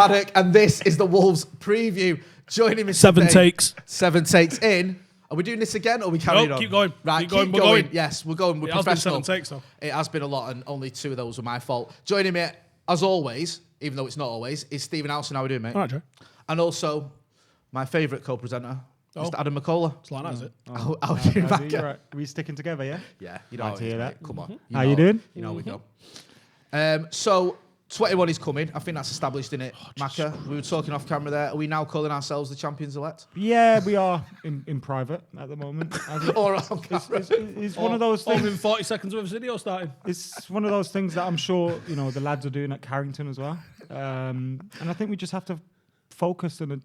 Paddock, and this is the Wolves preview. Joining me Seven today, takes. 7 takes in. Are we doing this again, or are we carrying on? Keep going. Right, keep going. We're going. Yes, we're going. We're It has been professional. 7 takes, though. It has been a lot, and only 2 of those were my fault. Joining me, as always, even though it's not always, is Stephen Howson. How are we doing, mate? All right, Joe. And also, my favourite co-presenter, Mr. Adam McCullough. It's like that, is it? How are you doing, Macca? Right. Are we sticking together, yeah? Yeah, you know Like how to it is, hear mate. that. Come on. How you doing? You know we go. So, 21 is coming. I think that's established in it, Macca. We were talking off camera there. Are we now calling ourselves the champions-elect? Yeah, we are in private at the moment. Or on camera? It's one of those things. In 40 seconds of a video starting. It's one of those things that I'm sure the lads are doing at Carrington as well. And I think we just have to focus and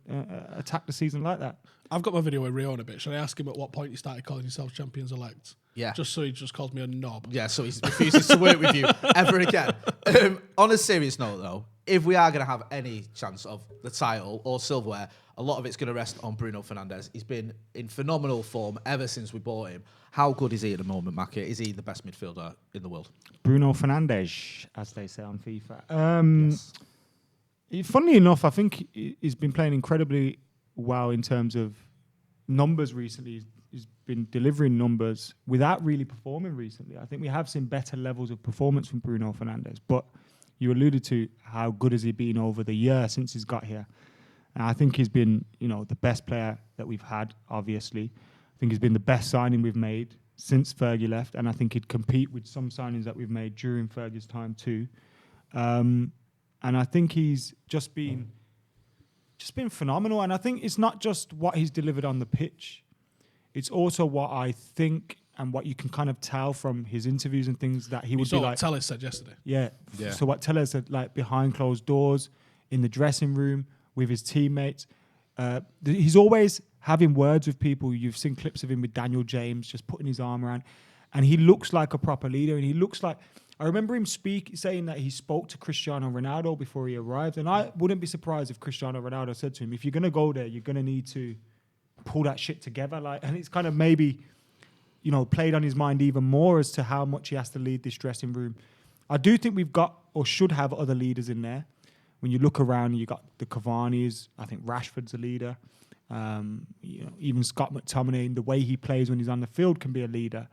attack the season like that. I've got my video with Rio in a bit. Should I ask him at what point you started calling yourself champions-elect? Yeah. Just so he just calls me a knob. Yeah, so he refuses to work with you ever again. On a serious note, though, if we are going to have any chance of the title or silverware, a lot of it's going to rest on Bruno Fernandes. He's been in phenomenal form ever since we bought him. How good is he at the moment, Macca? Is he the best midfielder in the world? Bruno Fernandes, as they say on FIFA. Yes. Funnily enough, I think he's been playing incredibly well in terms of numbers recently. He's been delivering numbers without really performing recently. I think we have seen better levels of performance from Bruno Fernandes, but you alluded to how good has he been over the year since he's got here. And I think he's been, the best player that we've had, obviously. I think he's been the best signing we've made since Fergie left, and I think he'd compete with some signings that we've made during Fergie's time too. And I think he's just been phenomenal. And I think it's not just what he's delivered on the pitch. It's also what I think and what you can kind of tell from his interviews and things that he would be like. What Tellez said yesterday. Yeah. So what Tellez said, like behind closed doors, in the dressing room, with his teammates. He's always having words with people. You've seen clips of him with Daniel James, just putting his arm around. And he looks like a proper leader. And he looks like... I remember him saying that he spoke to Cristiano Ronaldo before he arrived. And I wouldn't be surprised if Cristiano Ronaldo said to him, if you're going to go there, you're going to need to pull that shit together. And it's kind of maybe, played on his mind even more as to how much he has to lead this dressing room. I do think we've got or should have other leaders in there. When you look around, you got the Cavani's. I think Rashford's a leader. Even Scott McTominay, the way he plays when he's on the field can be a leader.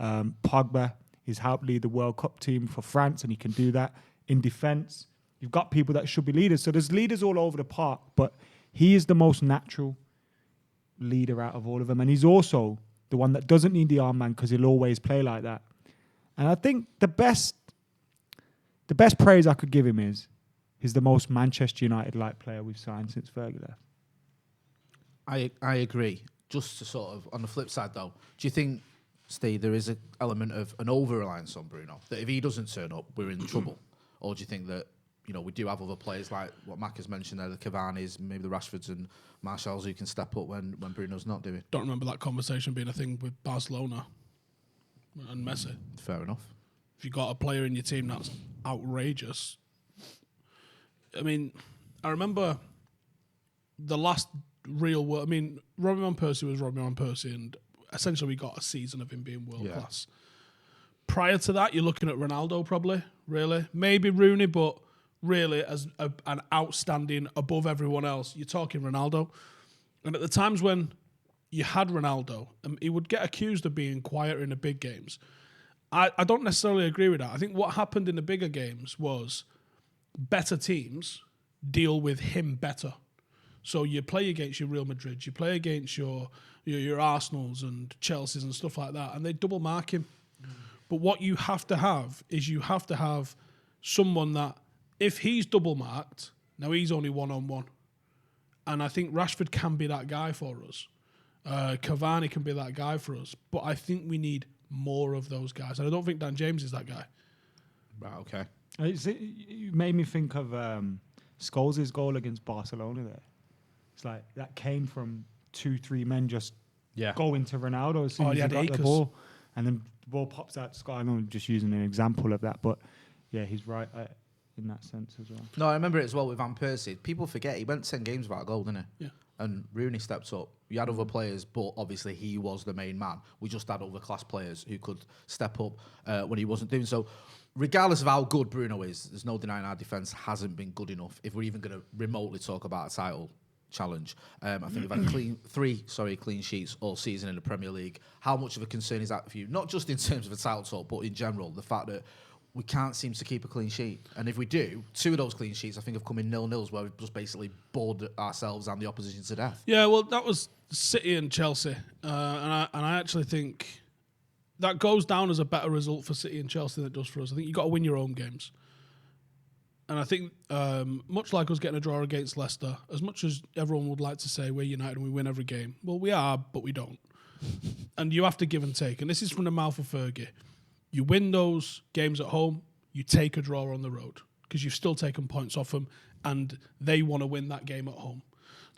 Pogba, he's helped lead the World Cup team for France, and he can do that. In defence, you've got people that should be leaders. So there's leaders all over the park, but he is the most natural leader out of all of them. And he's also the one that doesn't need the arm man because he'll always play like that. And I think the best praise I could give him is he's the most Manchester United-like player we've signed since Fergie left. I agree. Just to sort of, on the flip side though, do you think, Steve, there is an element of an over-reliance on Bruno? That if he doesn't turn up, we're in trouble? Or do you think that, we do have other players like what Mac has mentioned there, the Cavani's, maybe the Rashfords and Marshalls who can step up when Bruno's not doing? Don't remember that conversation being a thing with Barcelona and Messi. Fair enough. If you've got a player in your team that's outrageous... I mean, I remember the last real world... I mean, Robbie Van Persie was Robbie Van Persie, and essentially we got a season of him being world-class. Prior to that, you're looking at Ronaldo probably, really. Maybe Rooney, but really as an outstanding above everyone else, you're talking Ronaldo. And at the times when you had Ronaldo, he would get accused of being quieter in the big games. I don't necessarily agree with that. I think what happened in the bigger games was better teams deal with him better. So you play against your Real Madrid, you play against your Arsenals and Chelseas and stuff like that, and they double mark him. But what you have to have is someone that, if he's double marked, now he's only one-on-one. And I think Rashford can be that guy for us. Cavani can be that guy for us. But I think we need more of those guys. And I don't think Dan James is that guy. Right, okay. You made me think of Scholes' goal against Barcelona there. It's like that came from 2-3 men just going to Ronaldo as soon as he got the ball. And then the ball pops out to Scott. I know I'm just using an example of that, but yeah, he's right in that sense as well. No, I remember it as well with Van Persie. People forget he went 10 games without a goal, didn't he? Yeah. and Rooney stepped up. You had other players, but obviously he was the main man. We just had other class players who could step up when he wasn't doing so. Regardless of how good Bruno is, there's no denying our defence hasn't been good enough. If we're even going to remotely talk about a title challenge, I think we've had three clean sheets all season in the Premier League. How much of a concern is that for you? Not just in terms of a title talk, but in general, the fact that we can't seem to keep a clean sheet. And if we do, 2 of those clean sheets, I think, have come in 0-0s where we've just basically bored ourselves and the opposition to death. Yeah, well, that was City and Chelsea. And I actually think that goes down as a better result for City and Chelsea than it does for us. I think you've got to win your own games. And I think, much like us getting a draw against Leicester, as much as everyone would like to say we're United and we win every game, well, we are, but we don't. And you have to give and take. And this is from the mouth of Fergie. You win those games at home, you take a draw on the road because you've still taken points off them and they want to win that game at home.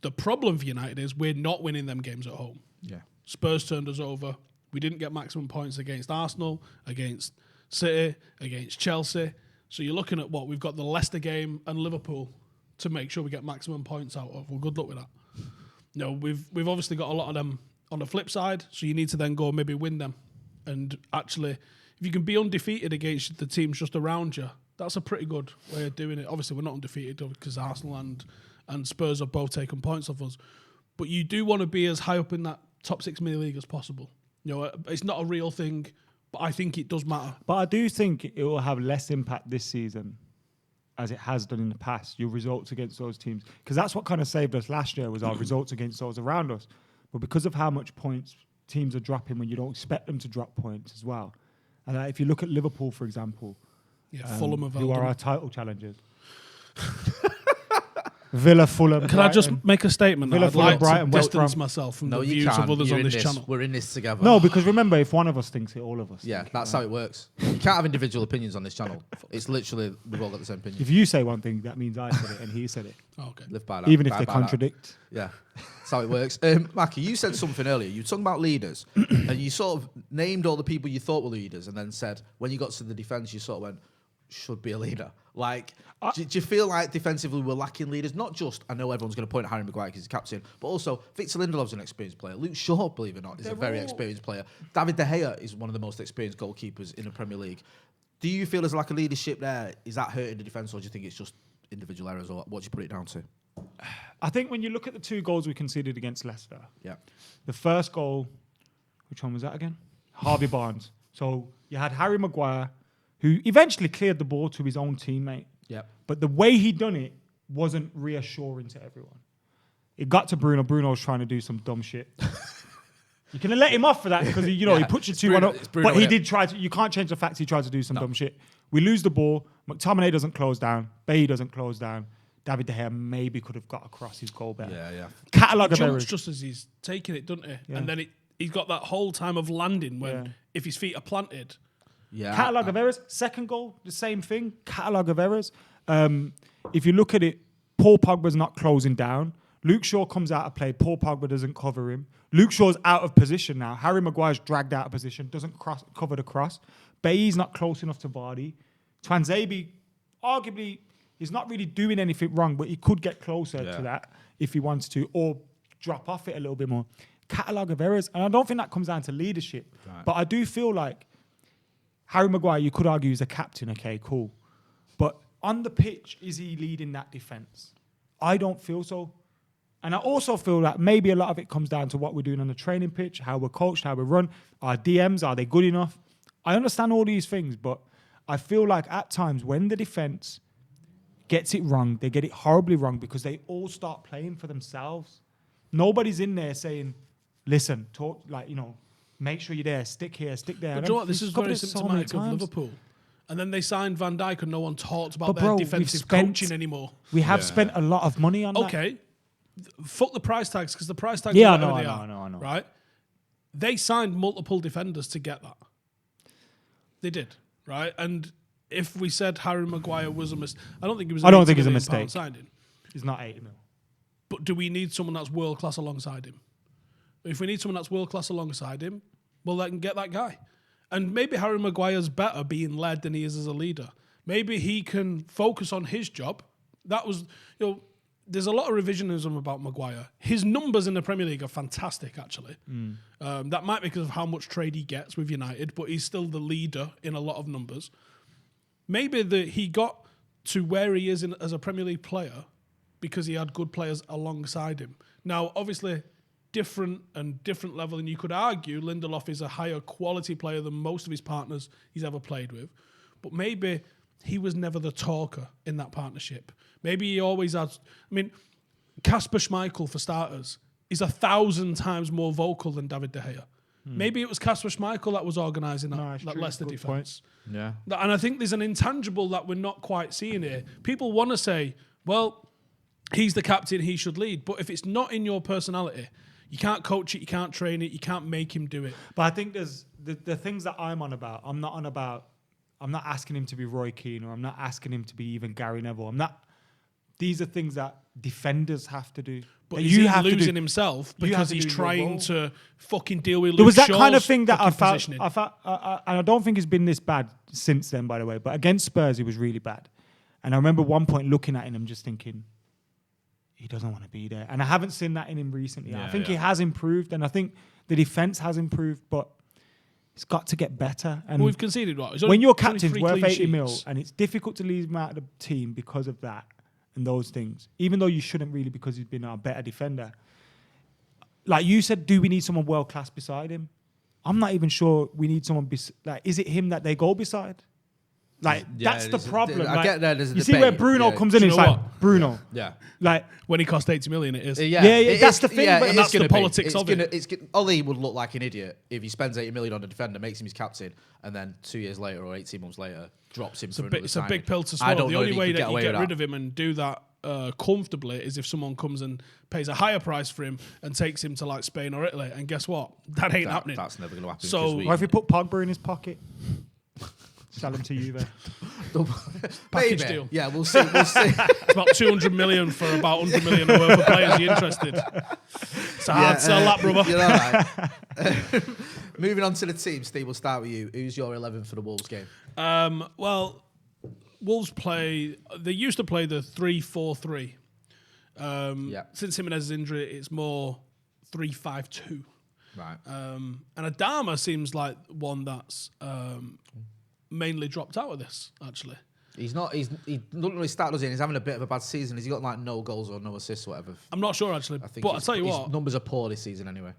The problem for United is we're not winning them games at home. Yeah. Spurs turned us over. We didn't get maximum points against Arsenal, against City, against Chelsea. So you're looking at what? We've got the Leicester game and Liverpool to make sure we get maximum points out of. Well, good luck with that. No, we've obviously got a lot of them on the flip side, so you need to then go and maybe win them. And actually, if you can be undefeated against the teams just around you, that's a pretty good way of doing it. Obviously, we're not undefeated because Arsenal and Spurs have both taken points off us. But you do want to be as high up in that top 6 mini league as possible. You know, it's not a real thing, but I think it does matter. But I do think it will have less impact this season as it has done in the past, your results against those teams. Because that's what kind of saved us last year was our results against those around us. But because of how much points teams are dropping when you don't expect them to drop points as well. And if you look at Liverpool, for example, Fulham have who are our title challengers. Villa, Fulham, Can I just make a statement? Villa, I'd Fulham, like Brighton, to West distance Brom. myself from No, the you views can't. of others You're on in this this. channel. We're in this together. No, because remember, if one of us thinks it, all of us. Yeah, think it, that's right? how it works. You can't have individual opinions on this channel. It's literally, we've all got the same opinion. If you say one thing, that means I said it and he said it. Oh, okay. Live by that. Even if By they that. contradict. Yeah, that's how it works. Mackie, you said something earlier. You were talking about leaders, and you sort of named all the people you thought were leaders, and then said, when you got to the defence, you sort of went, should be a leader. Like, do you feel like defensively we're lacking leaders? Not just, I know everyone's going to point at Harry Maguire because he's captain, but also Victor Lindelof's an experienced player. Luke Shaw, believe it or not, is a very experienced player. David De Gea is one of the most experienced goalkeepers in the Premier League. Do you feel there's a lack of leadership there? Is that hurting the defence, or do you think it's just individual errors, or what do you put it down to? I think when you look at the 2 goals we conceded against Leicester, Yeah. the first goal, which one was that again? Harvey Barnes. So you had Harry Maguire, who eventually cleared the ball to his own teammate. Yeah. But the way he done it wasn't reassuring to everyone. It got to Bruno. Bruno was trying to do some dumb shit. You can let him off for that because he puts you 2-1 up. Bruno, But he did try to. You can't change the fact he tried to do some dumb shit. We lose the ball. McTominay doesn't close down. Bailly doesn't close down. David De Gea maybe could have got across his goal better. Yeah. Catalogue of Jumps errors. just as he's taking it, doesn't he? Yeah. And then he's got that whole time of landing when if his feet are planted. Yeah. Catalogue of errors. Second goal, the same thing. Catalogue of errors. If you look at it, Paul Pogba's not closing down. Luke Shaw comes out of play. Paul Pogba doesn't cover him. Luke Shaw's out of position now. Harry Maguire's dragged out of position. Doesn't cover the cross. Bailly's not close enough to Vardy. Twanzebe, arguably, is not really doing anything wrong, but he could get closer to that if he wants to, or drop off it a little bit more. Catalogue of errors. And I don't think that comes down to leadership. Right. But I do feel like Harry Maguire, you could argue, is a captain. Okay, cool. But on the pitch, is he leading that defence? I don't feel so. And I also feel that maybe a lot of it comes down to what we're doing on the training pitch, how we're coached, how we run, our DMs, are they good enough? I understand all these things, but I feel like at times when the defence gets it wrong, they get it horribly wrong because they all start playing for themselves. Nobody's in there saying, listen, talk, make sure you're there, stick here, stick there. But do you know what? This is very symptomatic of Liverpool. And then they signed Van Dijk and no one talked about their defensive coaching anymore. We have spent a lot of money on that. Okay. Fuck the price tags because the price tags I are know, whatever they are. Right? They signed multiple defenders to get that. They did. Right? And if we said Harry Maguire was a mistake, I don't think it was a mistake. Signing. He's not 80 mil. But do we need someone that's world class alongside him? If we need someone that's world class alongside him, well, they can get that guy. And maybe Harry Maguire's better being led than he is as a leader. Maybe he can focus on his job. That was, there's a lot of revisionism about Maguire. His numbers in the Premier League are fantastic, actually. That might be because of how much trade he gets with United, but he's still the leader in a lot of numbers. Maybe he got to where he is as a Premier League player because he had good players alongside him. Now, obviously, different level, and you could argue Lindelof is a higher quality player than most of his partners he's ever played with. But maybe he was never the talker in that partnership. Maybe he always has. I mean, Kasper Schmeichel, for starters, is 1,000 times more vocal than David De Gea. Maybe it was Kasper Schmeichel that was organising that Leicester defence. Yeah. And I think there's an intangible that we're not quite seeing here. People want to say, well, he's the captain, he should lead. But if it's not in your personality, you can't coach it, you can't train it, you can't make him do it. But I think there's the things that I'm not asking him to be Roy Keane, or I'm not asking him to be even Gary Neville. These are things that defenders have to do. But he's losing himself because he's trying to fucking deal with Luke There was that Shaw's kind of thing that I felt, positioning. and I don't think it's been this bad since then, by the way, but against Spurs, it was really bad. And I remember one point looking at him and just thinking, he doesn't want to be there. And I haven't seen that in him recently. I think he has improved, and I think the defence has improved, but it's got to get better. And we've conceded what? When your captain's worth 80 mil, and it's difficult to leave him out of the team because of that and those things, even though you shouldn't really, because he's been our better defender. Like you said, do we need someone world-class beside him? I'm not even sure we need someone is it him that they go beside? That's the problem. I get that. You see where Bruno comes in, it's like, Bruno. Yeah. When he cost 80 million, it is. That's the thing. But that's the politics of it. Ollie would look like an idiot if he spends 80 million on a defender, makes him his captain, and then 2 years later or 18 months later drops him. It's a big pill to swallow. The only way that you get rid of him and do that comfortably is if someone comes and pays a higher price for him and takes him to like Spain or Italy. And guess what? That ain't happening. That's never going to happen. So, or if he put Pogba in his pocket. Sell him to you there. Package deal. Yeah, we'll see. It's about 200 million for about 100 million worth of players. Are you interested? It's a hard sell that, brother. You're all right. Moving on to the team, Steve, we'll start with you. Who's your 11 for the Wolves game? Well, Wolves they used to play the 3-4-3. Since Jimenez's injury, it's more 3-5-2. Right. And Adama seems like one that's mainly dropped out of this, actually. He doesn't really start, does he? He's having a bit of a bad season. Has he got like no goals or no assists or whatever? I'm not sure, actually. But I'll tell you what. His numbers are poor this season anyway.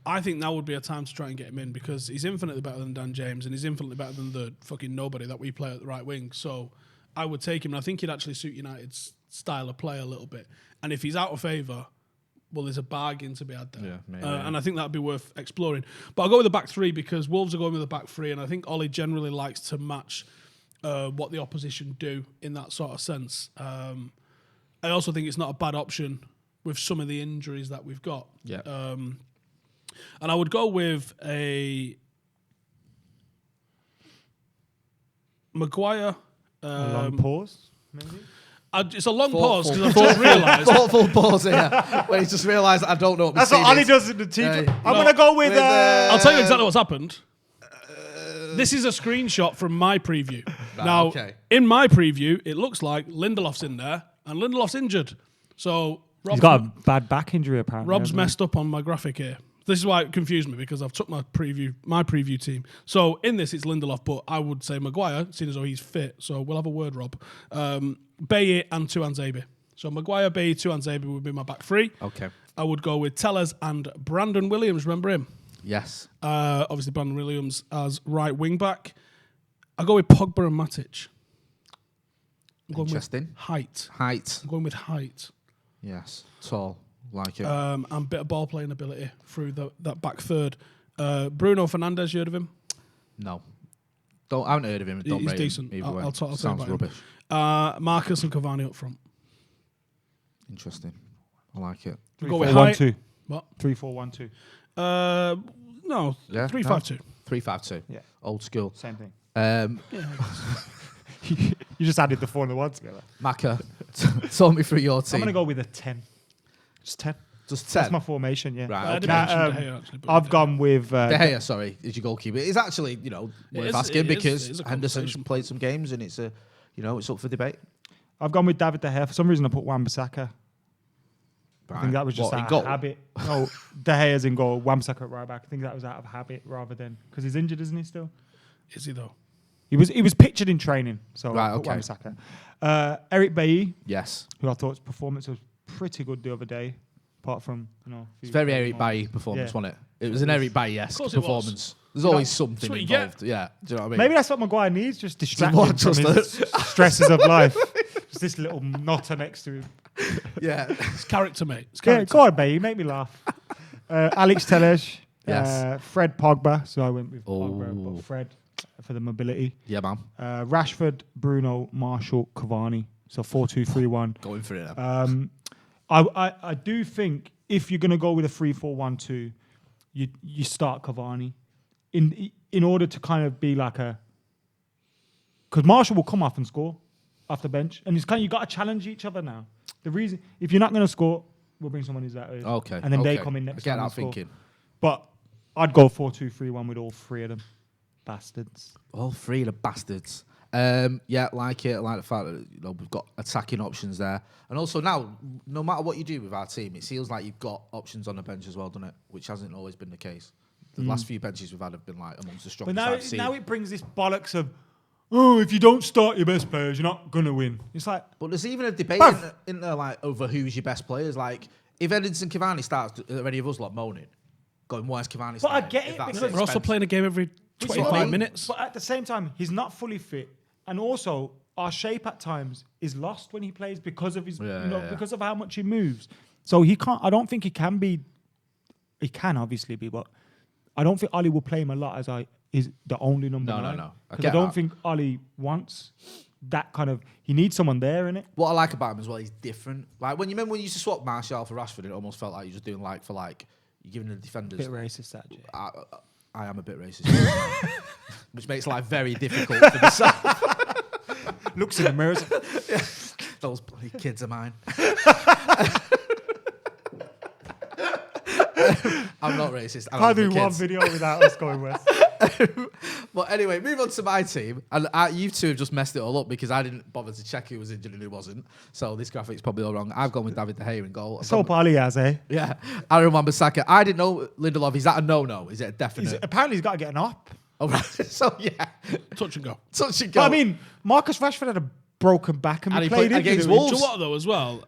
I think now would be a time to try and get him in because he's infinitely better than Dan James and he's infinitely better than the fucking nobody that we play at the right wing. So I would take him, and I think he'd actually suit United's style of play a little bit. And if he's out of favour, well, there's a bargain to be had there. Yeah, maybe, and I think that would be worth exploring. But I'll go with the back three because Wolves are going with the back three, and I think Ollie generally likes to match what the opposition do in that sort of sense. I also think it's not a bad option with some of the injuries that we've got. Yeah. And I would go with a Maguire. A long pause, maybe? It's a long pause because I've just realised. Thoughtful pause here. When he's just realised I don't know what That's what Ollie does in the team. I'm going to go with... I'll tell you exactly what's happened. This is a screenshot from my preview. Now, in my preview, it looks like Lindelof's in there and Lindelof's injured. So he's got a bad back injury, apparently. Rob's messed up on my graphic here. This is why it confused me because I've took my preview team. So in this, it's Lindelof, but I would say Maguire, seeing as though he's fit. So we'll have a word, Rob. Baye and Tuanzebe. So Maguire, Baye, Tuanzebe would be my back three. Okay. I would go with Tellez and Brandon Williams. Remember him? Yes. Obviously, Brandon Williams as right wing back. I go with Pogba and Matic. I'm going Interesting. With height. I'm going with height. Yes. Tall. Like it. And a bit of ball playing ability through that back third. Bruno Fernandes, you heard of him? No. I haven't heard of him. Don't He's rate decent. Him either way. I'll talk Sounds about rubbish. Him. Marcus and Cavani up front. Interesting. I like it. 3-4-1-2. What? 3-4-1-2. No. 3-5-2. 3-5-2. Yeah. Old school. Same thing. You just added the 4 and the 1 together. Maka, talk me through your team. I'm going to go with a 10. Just 10. Just 10? That's my formation, yeah. Right, okay. I've gone with... De Gea, sorry, is your goalkeeper. It's actually, worth asking because Henderson's played some games and it's it's up for debate. I've gone with David De Gea. For some reason, I put Wan-Bissaka I think that was just What, in out goal? of habit. No, De Gea's in goal, Wan-Bissaka at right back. I think that was out of habit rather than because he's injured, isn't he? Still, Is he though? he was pictured in training. So Right, I put okay. Wan-Bissaka. Eric Bailly, Yes. who I thought his performance was pretty good the other day, apart from a It's few very crazy Eric moments. Bailly performance, Yeah. wasn't it? It was an Eric Bailly-esque Of course it was. performance. There's always That's something what you get. involved. Yeah. Do you know what I mean? Maybe that's what Maguire needs, just distract What, him from just his stresses of life. Just this little knotter next to him. Yeah. It's character, mate. It's Yeah, character. go on, Bailly, make me laugh. Alex Telles, Yes. Fred Pogba, so I went with Oh. Pogba, but Fred for the mobility. Yeah, man. Rashford, Bruno, Marshall, Cavani. So 4-2-3-1. Going for it now. I do think if you're going to go with a 3-4-1-2, you start Cavani in order to kind of be like a because Marshall will come off and score off the bench, and it's kind of you got to challenge each other now. The reason if you're not going to score, we'll bring someone who's that early. Okay. and then they okay. come in I next get time that and score. thinking. But I'd go 4-2-3-1 with all three of them, bastards. All three of the bastards. Yeah, like it. Like the fact that we've got attacking options there, and also now, no matter what you do with our team, it feels like you've got options on the bench as well, doesn't it? Which hasn't always been the case. The last few benches we've had have been like amongst the But strongest now, I've seen. it brings this bollocks of, oh, if you don't start your best players, you're not gonna win. It's like, But there's even a debate Bruv. in there, like over who's your best players. Like if Edinson Cavani starts, are any of us lot moaning, going, "Why is Cavani?" But I starting?" get If it, that's because We're also expensive. playing a game every Which is what I 25 mean. minutes. But at the same time, he's not fully fit, and also our shape at times is lost when he plays because of his, Yeah. because of how much he moves. So he can't. I don't think he can be. He can obviously be, but I don't think Ollie will play him a lot as is the only number No, no, 9. no. I Because get I don't that. think Ollie wants that kind of. He needs someone there in it. What I like about him as well, he's different. Like when you remember when you used to swap Martial for Rashford, it almost felt like you're just doing like for like. You're giving the defenders. Bit racist, that. Jay. I am a bit racist, which makes life very difficult for the side. Looks in the mirror. Those bloody kids of mine. I'm not racist. I Can't love do the one kids. video without us going west. But anyway, move on to my team. And you two have just messed it all up because I didn't bother to check who was injured and who wasn't. So this graphic's probably all wrong. I've gone with David De Gea in goal. I've So gone with- Polly has, eh? yeah. Aaron Wan-Bissaka. I didn't know Lindelof. Is that a no-no? Is it a definite? Apparently he's got to get an op. Oh, right. So, yeah. Touch and go. Touch and go. But I mean, Marcus Rashford had a broken back and, And we he played played him against Do you Wolves. know what though as well?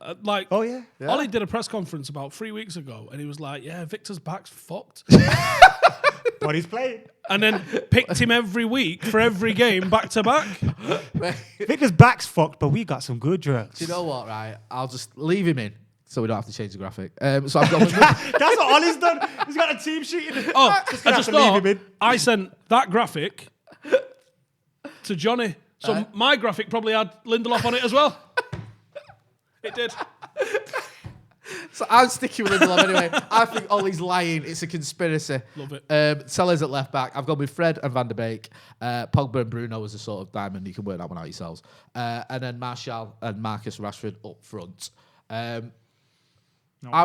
Oh yeah. Ollie did a press conference about 3 weeks ago and he was like, yeah, Victor's back's fucked. But he's playing. And then picked him every week for every game back to back. Victor's back's fucked, but we got some good drugs. Do you know what, right? I'll just leave him in so we don't have to change the graphic. So I've got... That's what Ollie's done. He's got a team sheet in it. Oh, I gonna just have to leave thought him in. I sent that graphic to Johnny. So my graphic probably had Lindelof on it as well. It did. So I'm sticking with Lindelof anyway. I think Ollie's lying. It's a conspiracy. Love it. Sellers at left back. I've gone with Fred and Van der Beek. Pogba and Bruno as a sort of diamond. You can work that one out yourselves. And then Martial and Marcus Rashford up front. I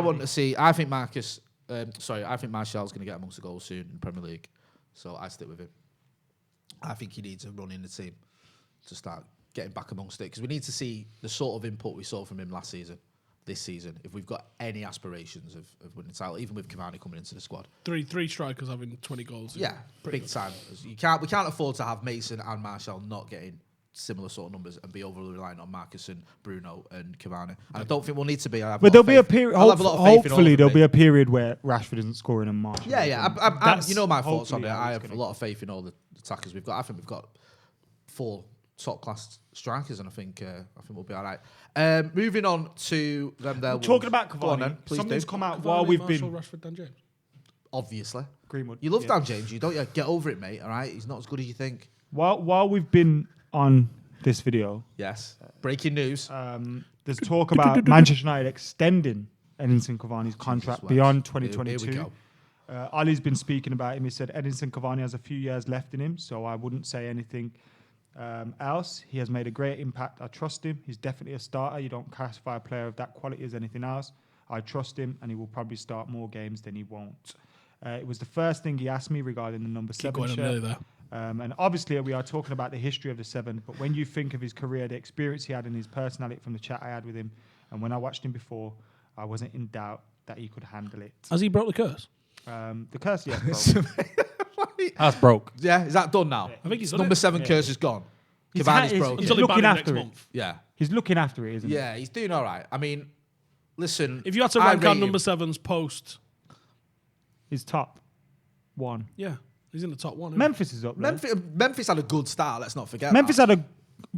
want to see. I think Martial's going to get amongst the goals soon in the Premier League. So I stick with him. I think he needs a run in the team to start getting back amongst it because we need to see the sort of input we saw from him last season, this season, if we've got any aspirations of winning the title, even with Cavani coming into the squad. Three strikers having 20 goals. Yeah, Pretty big good. time. We can't afford to have Mason and Martial not getting similar sort of numbers and be overly reliant on Marcus and Bruno and Cavani. And I don't think we'll need to be. But there'll be a period. I'll have a lot of faith in all Hopefully, of there'll them, be a period where Rashford isn't scoring and Martial. Yeah. That's You know my thoughts on it. hopefully how I it's have a gonna lot of faith in all the attackers we've got. I think we've got 4 top class strikers, and I think we'll be all right. Moving on to them. There, Talking about Go on Cavani, then, please something's do. come out Cavani, while we've Marshall, been Rashford, Dan James. Obviously, Greenwood. you love yeah. Dan James, you don't you? Get over it, mate. All right, he's not as good as you think. While we've been on this video, Yes. Breaking news. there's talk about Manchester United extending Edinson Cavani's contract Jesus, beyond Here 2022. we go. Ali's been speaking about him. He said Edinson Cavani has a few years left in him, so I wouldn't say anything else. He has made a great impact. I trust him. He's definitely a starter. You don't classify a player of that quality as anything else. I trust him, and he will probably start more games than he won't. It was the first thing he asked me regarding the number 7 going, I'm nearly shirt. there. And obviously, we are talking about the history of the 7, but when you think of his career, the experience he had, and his personality from the chat I had with him, and when I watched him before, I wasn't in doubt that he could handle it. Has he broke the curse? The curse, yeah, broke. That's broke. Yeah, is that done now? I think he's done Number it. 7 curse is gone. He's Cavani's he's broke. Until he looking banned him after next it. month. Yeah. He's looking after it, isn't he? Yeah, he's doing all right. I mean, listen. If you had to I rank rate our him. number 7's post, He's top 1. yeah, he's in the top 1. Memphis is up there. Memphis had a good start, let's not forget. Memphis that. had a.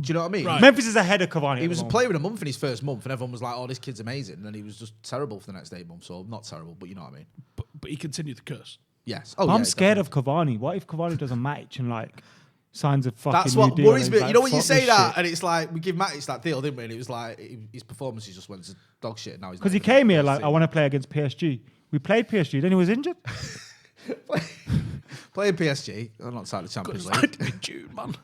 Do you know what I mean? Right. Memphis is ahead of Cavani. He was a player in a month in his first month, and everyone was like, oh, this kid's amazing. And then he was just terrible for the next 8 months. Or not terrible, but you know what I mean. But he continued the curse. Yes. I'm yeah, scared definitely. of Cavani. What if Cavani does a match and like signs a fucking That's new what deal worries and me. he's You know like, when you "Fuck say this that, shit." and it's like, we give Matic that deal, didn't we? And it was like, his performances just went to dog shit. Now he's Because he came here like, I want to play against PSG. We played PSG, then he was injured. Playing PSG, I'm not outside the Champions League. Signed him in June, man.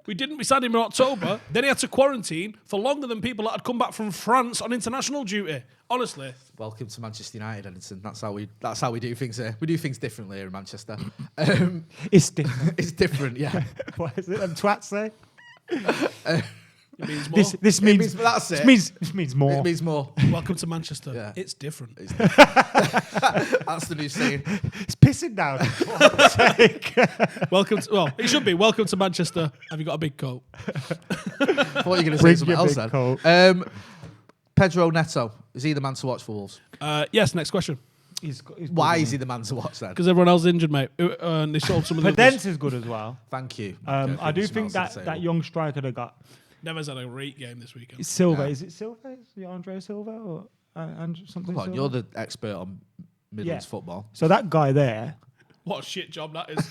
We signed him in October. Then he had to quarantine for longer than people that had come back from France on international duty. Honestly, Welcome to Manchester United, Edison. That's how we do things here. We do things differently here in Manchester. It's different. It's different, yeah. What is it? Them twats say? it means more. This means that's it. This means more. It means more. Welcome to Manchester. Yeah. It's different. That's the new saying. It's pissing down. For fuck's sake. Welcome to, well, it should be welcome to Manchester. Have you got a big coat? What are you going to say? Bring Something your else big then? coat. Pedro Neto, is he the man to watch for Wolves? Yes, next question. He's Why good, is he the man to watch then? Because everyone else is injured, mate. And they sold some of the others. Pedence is good as well. Thank you. I do think that young striker they got Never's had a great game this weekend. is Silva. Yeah. Is it Silva? Is it Andre Silva or Andrew something? Come on, Silva? you're the expert on Midlands Yeah. football. So that guy there, What a shit job that is.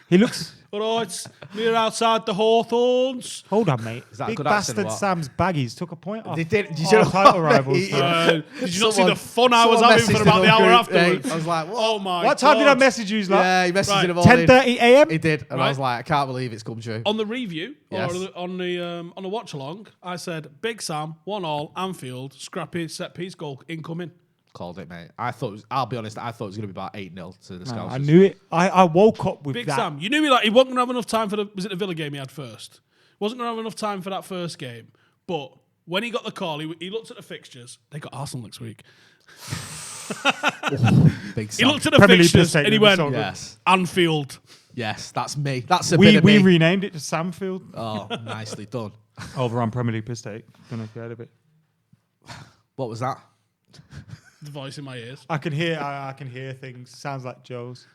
he looks. But it's near outside the Hawthorns. Hold on, mate. Is that a Big good accent or bastard what? Sam's baggies took a point off. They did. our title rivals. He- Did you not see Someone- the fun I was someone having for messaged about in the our hour group, afterwards? I was like, what? Oh my What time did I God. message you? Like Yeah, he messaged Right. in the morning. 10:30 a.m. He did, and I Right. was like, I can't believe it's come true. On the review, Yes. or on the watch along, I said, Big Sam, 1-1, Anfield, scrappy set piece goal incoming. Called it, mate. I'll be honest, I thought it was going to be about 8-0 to the Scousers. I knew it. I woke up with Big that. Sam, you knew he wasn't going to have enough time for was it the Villa game he had first? Wasn't going to have enough time for that first game. But when he got the call, he looked at the fixtures. They got Arsenal next week. Big He Sam. looked at the Premier League fixtures mistake, and he it'd be went, so good. Yes. Anfield. Yes, that's me. That's a bit We of me. renamed it to Samfield Oh, nicely done. over on Premier League mistake. Don't know if you heard of it. What was that? The voice in my ears. I can hear things. Sounds like Joe's.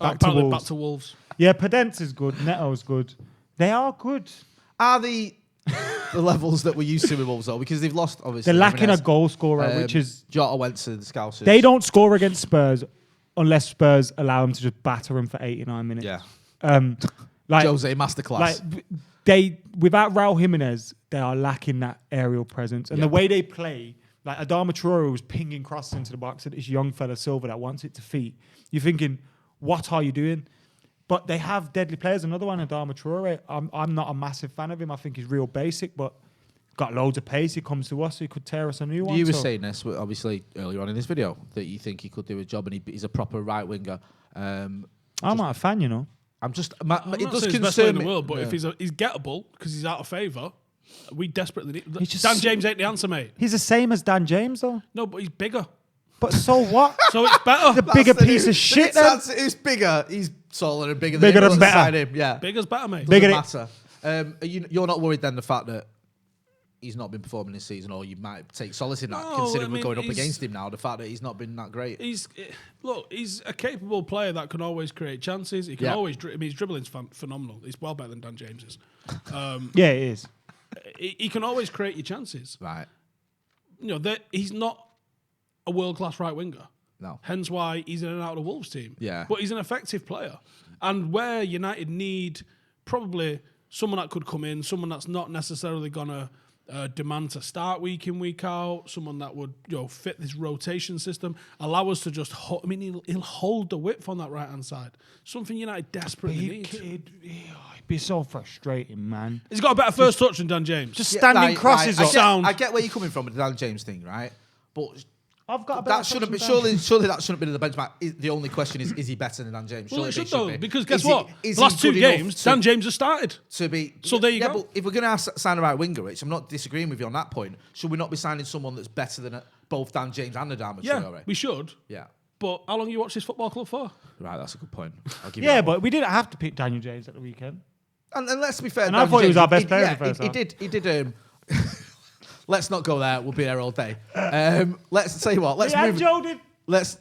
Oh, Back to apparently Wolves. back to Wolves. Yeah, Pedence is good. Neto's good. They are good. Are the levels that we're used to with Wolves, though? Because they've lost, obviously. They're lacking a Jimenez. goal scorer, which is Jota went to the Scousers. they don't score against Spurs unless Spurs allow them to just batter them for 89 minutes. Yeah. Like Jose, masterclass. like they without Raul Jimenez, they are lacking that aerial presence and Yeah. the way they play. Like Adama Traore was pinging crosses into the box at this young fella Silva that wants it to feet. You're thinking, what are you doing? But they have deadly players. Another one, Adama Traore. I'm not a massive fan of him. I think he's real basic, but got loads of pace. He comes to us, he could tear us a new one. You were so- saying this, obviously, earlier on in this video, that you think he could do a job and he's a proper right winger. I'm not a fan, you know. I'm just... I'm it not does saying he's the best player in concern the me. world, but Yeah. if he's gettable because he's out of favour, we desperately need. He's just Dan so- James ain't the answer, mate. He's the same as Dan James, though. No, but he's bigger, But so what? so it's better. The bigger That's piece of shit, then. It's bigger. He's taller and bigger Bigger than and better. beside him. Yeah. Bigger's better, mate. Big- Doesn't matter. You're not worried then the fact that he's not been performing this season, or you might take solace in that, No, considering I mean, we're going up he's- against him now. The fact that he's not been that great. He's a capable player that can always create chances. He can Yeah. always. His dribbling's phenomenal. He's well better than Dan James's. Yeah, it is. He can always create your chances. Right. You know, he's not a world class right winger. No. Hence why he's in and out of the Wolves team. Yeah. But he's an effective player. And where United need probably someone that could come in, someone that's not necessarily going to demand to start week in, week out, someone that would fit this rotation system, allow us to just... he'll hold the width on that right-hand side. Something United desperately need. It'd be so frustrating, man. He's got a better first touch than Dan James. Just standing crosses I up. Sound. I get where you're coming from with the Dan James thing, right? But I've got a that shouldn't be. Surely that shouldn't be the benchmark. The only question is he better than Dan James? Well, Surely it should should though, be. because guess Is he- what? is The last he two good enough games, to- Dan James has started. to be. So there you go. But if we're going to sign a right winger, which I'm not disagreeing with you on that point, should we not be signing someone that's better both Dan James and Adama Yeah, Traore. we should. Yeah. But how long you watch this football club for? Right, that's a good point. I'll give you Yeah, that one. but we didn't have to pick Daniel James at the weekend. And let's be fair. And I thought he was our best player in the first He half. did. He did. Let's not go there. We'll be there all day. Let's say what. Let's Yeah, move. Joe did. Let's.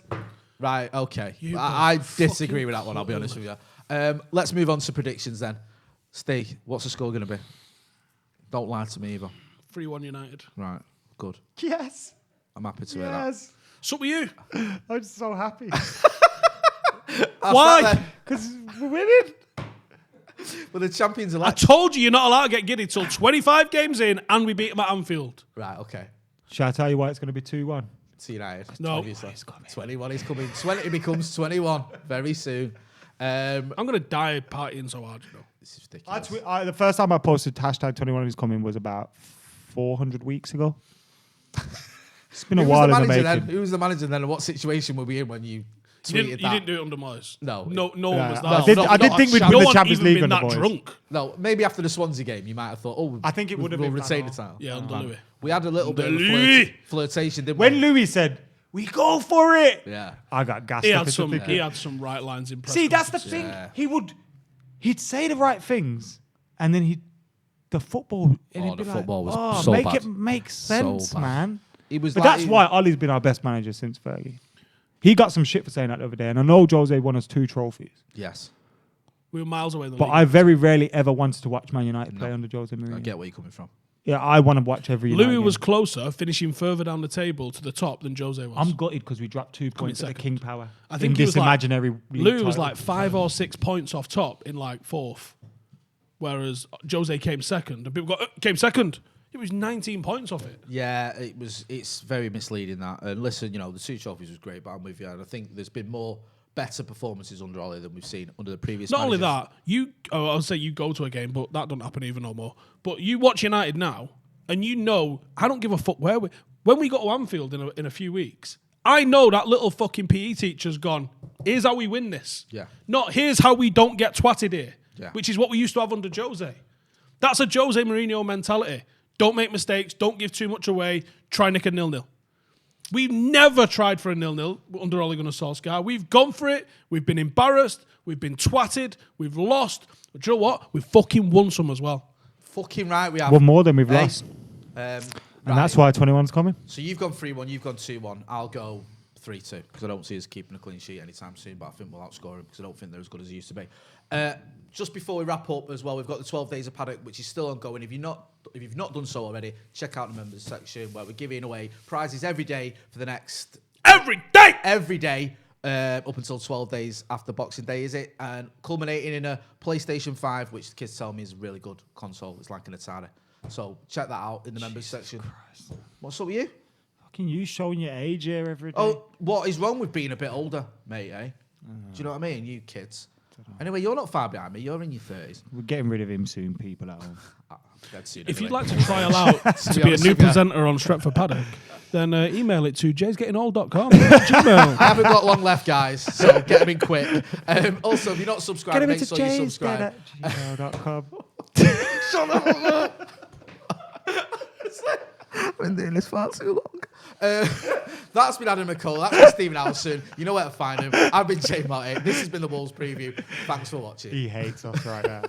Right. Okay. You I both disagree fucking with that one. I'll be fool. honest with you. Let's move on to predictions then. Steve, what's the score going to be? Don't lie to me either. 3-1 United. Right. Good. Yes. I'm happy to hear that. Yes. So were you? I'm so happy. Why? Because we're winning. Well, the champions I elect. told you you're not allowed to get giddy till 25 games in and we beat them at Anfield. Right. Okay. Shall I tell you why it's going to be 2-1? To United. No. Obviously. 21 is coming. 20 becomes 21 very soon. I'm going to die partying so hard, you know. This is ridiculous. The first time I posted hashtag 21 is coming was about 400 weeks ago. It's been a while in the making. Who was the manager then? And what situation were we in when you tweeted You that? didn't do it under Moyes. No. No one Yeah, was that. I did think we'd no win the one Champions even League been under that Moyes. drunk. No, maybe after the Swansea game, you might have thought, oh, I think it would have we'll been retain Van the Gaal. title. Yeah, under Louis. We had a little bit of Under a Louis. flirtation, didn't When we? Louis said, "We go for it," Yeah. I got gassed He up had into some. thinking. He had some right lines in press See, that's the conferences. thing. Yeah. He'd say the right things, and then the football. And Oh, he'd be the like, football was so make bad. it make sense, bad. man. He was But like, that's why Ollie's been our best manager since Fergie. He got some shit for saying that the other day, and I know Jose won us 2 trophies. Yes. We were miles away. In the But league. I very rarely ever wanted to watch Man United play No. under Jose I Mourinho. get where you're coming from. Yeah, I want to watch every United Louis game. was closer, finishing further down the table to the top than Jose was. I'm gutted because we dropped 2 Coming points at the second. King Power. I think in he this was like- imaginary league Louis was title. like 5 or 6 points off top in like 4th, whereas Jose came second. And people came second. It was 19 points off it. Yeah, it's very misleading that. And listen, the 2 trophies was great, but I'm with you. And I think there's been better performances under Ollie than we've seen under the previous Not only managers. that, I'll say you go to a game, but that doesn't happen even no more. But you watch United now, and I don't give a fuck where when we go to Anfield in a few weeks, I know that little fucking PE teacher's gone, here's how we win this. Yeah. Not here's how we don't get twatted here, Yeah. which is what we used to have under Jose. That's a Jose Mourinho mentality. Don't make mistakes, don't give too much away, try nick a 0-0. We've never tried for a 0-0 under Ole Gunnar Solskjaer. We've gone for it. We've been embarrassed. We've been twatted. We've lost. But do you know what? We've fucking won some as well. Fucking right, we have. One more than we've Hey, lost. right. And that's why 21's coming. So you've gone 3-1, you've gone 2-1. I'll go 3-2 because I don't see us keeping a clean sheet anytime soon, but I think we'll outscore them because I don't think they're as good as they used to be. Just before we wrap up as well, we've got the 12 Days of Paddock, which is still ongoing. If you've not done so already, check out the members section where we're giving away prizes every day for the next... Every day! Every day up until 12 days after Boxing Day, is it? And culminating in a PlayStation 5, which the kids tell me is a really good console. It's like an Atari. So check that out in the members section. Christ. What's up with you? Fucking you showing your age here every day. Oh, what is wrong with being a bit older, mate, eh? Do you know what I mean? You kids. Anyway, you're not far behind me. You're in your 30s. We're getting rid of him soon, people at home. If you'd like to trial out to be a honest new with you. presenter on Stretford Paddock, then email it to jaysgettingold.com. Gmail. I haven't got long left, guys, so get them in quick. Also, if you're not subscribed, make sure you subscribe. gmail.com. I've been doing this far too long. That's been Adam McCall. That's been Stephen Howson. You know where to find him. I've been Jay Martin. This has been the Wolves preview. Thanks for watching. He hates us right now.